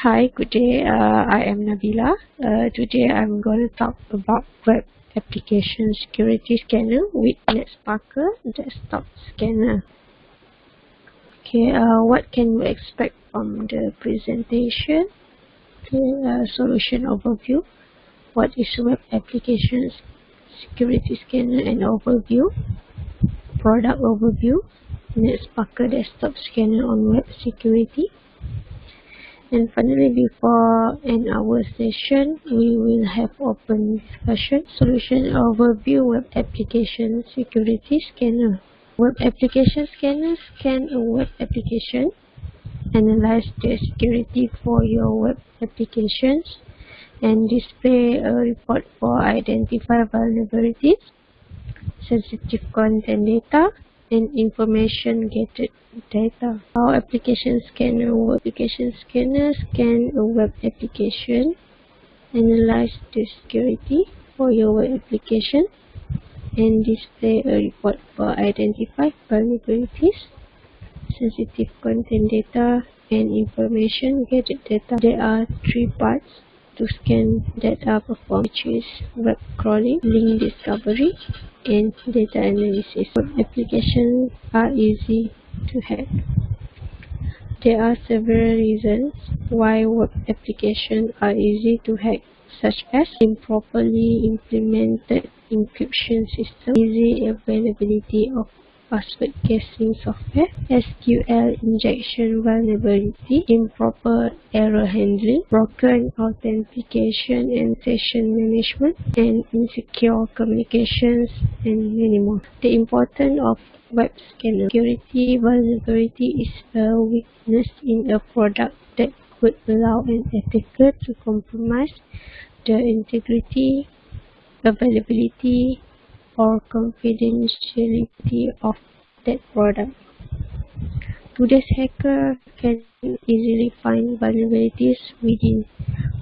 Hi, good day. I am Nabila. Today I'm going to talk about web application security scanner with Netsparker desktop scanner. Okay, what can we expect from the presentation? Okay, solution overview. What is web application security scanner and overview? Product overview. Netsparker desktop scanner on web security. And finally, before end our session, we will have open discussion. Solution overview, web application security scanner. Web application scanner scan a web application, analyze the security for your web applications, and display a report for identify vulnerabilities, sensitive content data, and information gathered data. Our application scanner works. Application scanner scan a web application, analyze the security for your web application, and display a report for identify vulnerabilities, sensitive content data, and information gathered data. There are three parts to scan data performed, which is web crawling, link discovery, and data analysis. Web applications are easy to hack. There are several reasons why web applications are easy to hack, such as improperly implemented encryption system, easy availability of password guessing software, SQL injection vulnerability, improper error handling, broken authentication and session management, and insecure communications, and many more. The importance of web scanner. Security vulnerability is a weakness in a product that could allow an attacker to compromise the integrity, availability, or confidentiality of that product. Today's hacker can easily find vulnerabilities within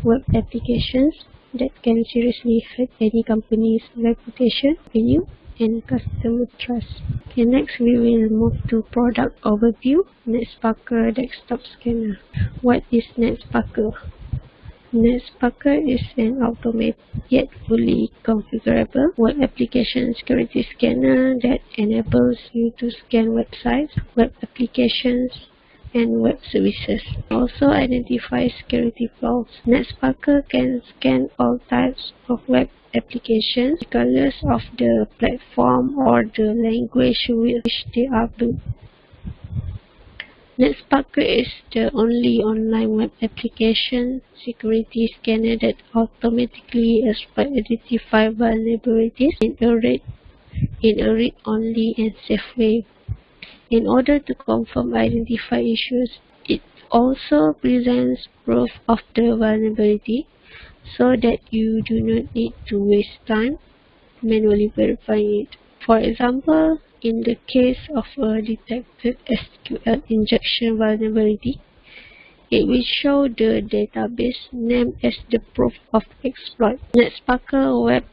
web applications that can seriously hurt any company's reputation, revenue, and customer trust. Okay, next we will move to product overview. Netsparker desktop scanner. What is Netsparker? Netsparker is an automated yet fully configurable web application security scanner that enables you to scan websites, web applications, and web services. Also identify security flaws. Netsparker can scan all types of web applications, regardless of the platform or the language which they are built. Netsparker is the only online web application security scanner that automatically identifies vulnerabilities in a read-only and safe way. In order to confirm identify issues, it also presents proof of the vulnerability so that you do not need to waste time manually verifying it. For example, in the case of a detected SQL injection vulnerability, it will show the database name as the proof of exploit. Netsparker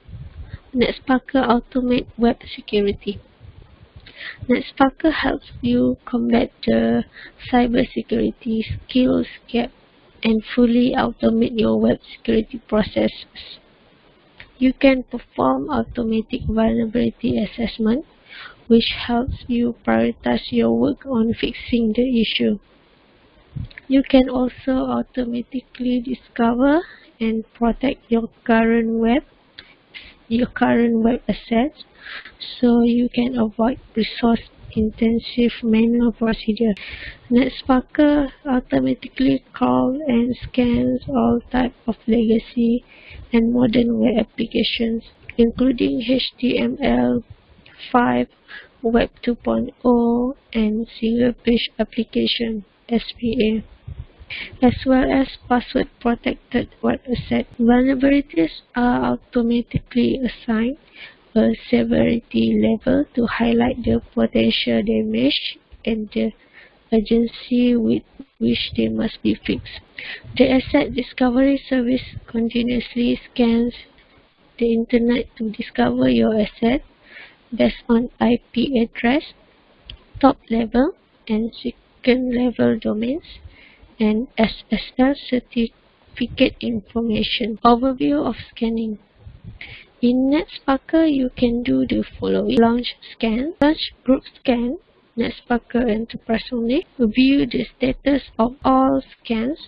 Automate Web Security. Netsparker helps you combat the cybersecurity skills gap and fully automate your web security processes. You can perform automatic vulnerability assessment, which helps you prioritize your work on fixing the issue. You can also automatically discover and protect your current web assets, so you can avoid resource-intensive manual procedures. Netsparker automatically crawls and scans all types of legacy and modern web applications, including HTML5, Web 2.0, and single-page application (SPA), as well as password-protected web assets. Vulnerabilities are automatically assigned a severity level to highlight the potential damage and the urgency with which they must be fixed. The Asset Discovery Service continuously scans the internet to discover your asset based on IP address, top level and second level domains, and SSL certificate information. Overview of scanning. In Netsparker, you can do the following: launch scan, launch group scan, Netsparker Enterprise only, view the status of all scans,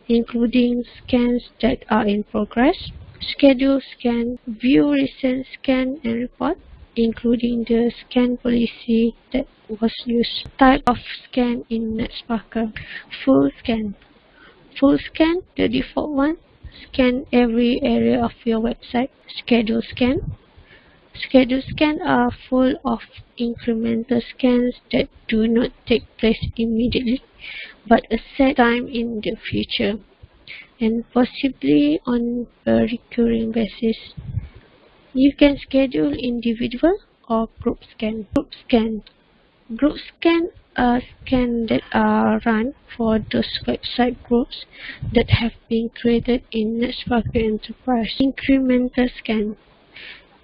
including scans that are in progress, schedule scan, view recent scan and report, including the scan policy that was used, type of scan in Netsparker, full scan. Full scan, the default one, scan every area of your website. Schedule scan. Schedule scans are full of incremental scans that do not take place immediately, but a set time in the future, and possibly on a recurring basis. You can schedule individual or group scan. Group scan. Group scan are scans that are run for those website groups that have been created in Netsparker Enterprise. Incremental scan.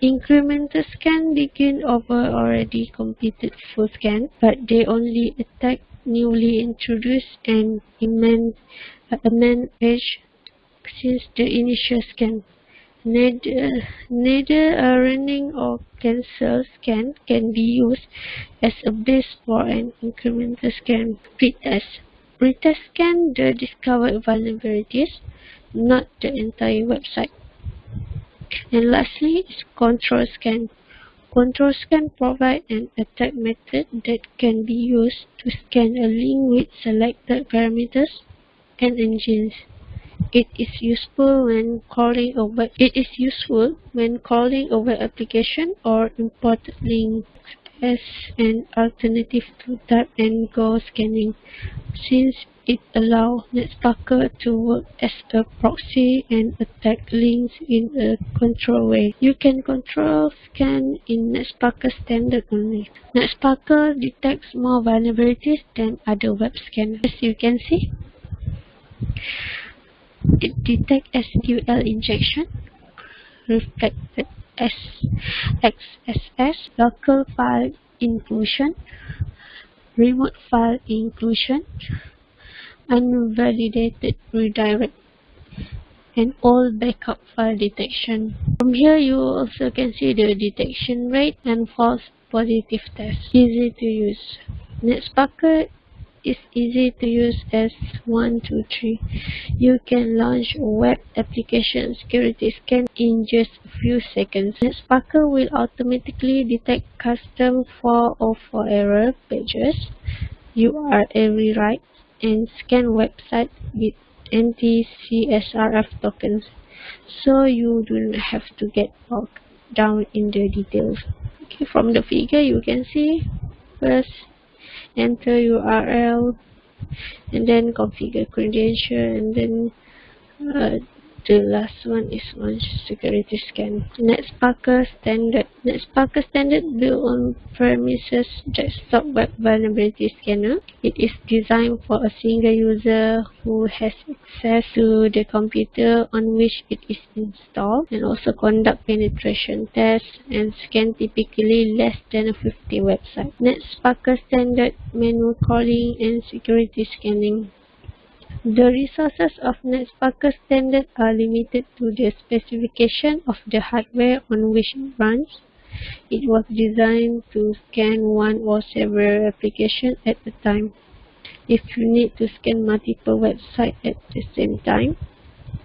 Incremental scan begin over already completed full scan, but they only attack newly introduced and amend page since the initial scan. Neither a running or cancel scan can be used as a base for an incremental scan. Pretest. Pretest scan the discovered vulnerabilities, not the entire website. And lastly is control scan. Control scan provides an attack method that can be used to scan a link with selected parameters and engines. It is useful when calling a web application or imported links as an alternative to tap and go scanning, since it allows Netsparker to work as a proxy and attack links in a controlled way. You can control scan in Netsparker Standard only. Netsparker detects more vulnerabilities than other web scanners. As you can see, it detects SQL injection, reflected XSS, local file inclusion, remote file inclusion, unvalidated redirect, and all backup file detection. From here, you also can see the detection rate and false positive test. Easy to use. Netsparker is easy to use as 1, 2, 3. You can launch a web application security scan in just a few seconds. Netsparker will automatically detect custom 404 error pages, URL rewrites, and scan websites with anti-CSRF tokens, so you do not have to get bogged down in the details. Okay, from the figure you can see, first enter URL and then configure credential, and then the last one is launch security scan. Netsparker Standard. Netsparker Standard built on premises desktop web vulnerability scanner. It is designed for a single user who has access to the computer on which it is installed, and also conduct penetration tests and scan typically less than 50 websites. Netsparker Standard manual crawling and security scanning. The resources of Netsparker Standard are limited to the specification of the hardware on which it runs. It was designed to scan one or several applications at a time. If you need to scan multiple websites at the same time,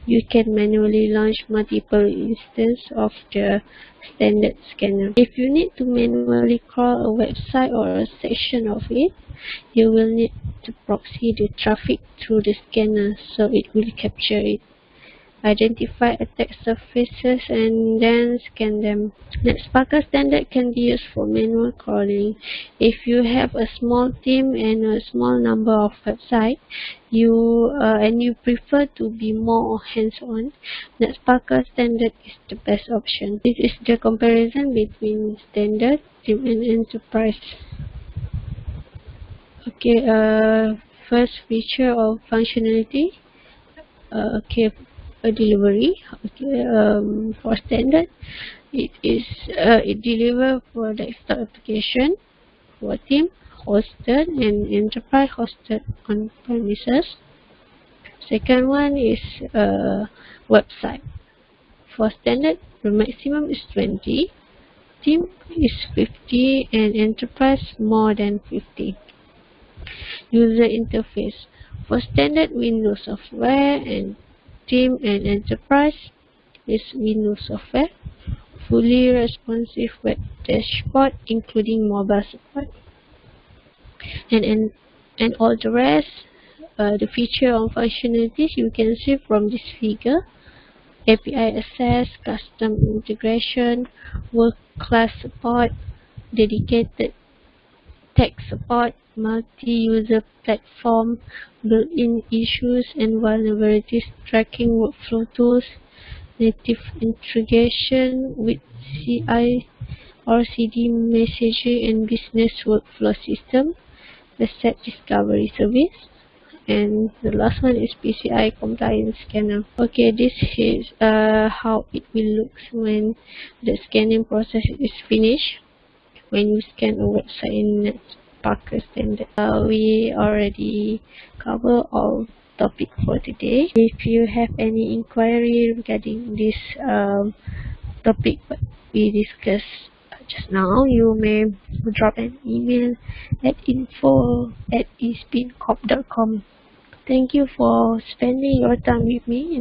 you can manually launch multiple instances of the standard scanner. If you need to manually crawl a website or a section of it, you will need to proxy the traffic through the scanner so it will capture it, identify attack surfaces, and then scan them. Netsparker Standard can be used for manual crawling. If you have a small team and a small number of websites, and you prefer to be more hands-on, Netsparker Standard is the best option. This is the comparison between Standard, Team, and Enterprise. Okay, first feature of functionality. Okay, a delivery. Okay, for Standard, it delivers for desktop application, for team hosted, and enterprise hosted on premises. Second one is website. For standard, the maximum is 20, team is 50, and enterprise more than 50. User interface. For standard Windows software and team and enterprise is Windows software. Fully responsive web dashboard including mobile support. And all the rest, the feature and functionalities you can see from this figure. API access, custom integration, world-class support, dedicated tech support, multi-user platform, built-in issues and vulnerabilities tracking workflow tools, native integration with CI or CD messaging and business workflow system, asset discovery service, and the last one is PCI compliance scanner. Okay, this is how it will look when the scanning process is finished. When you scan a website in Netsparker Standard, we already cover all topic for today. If you have any inquiry regarding this topic what we discussed just now, you may drop an email at info@espincorp.com. Thank you for spending your time with me.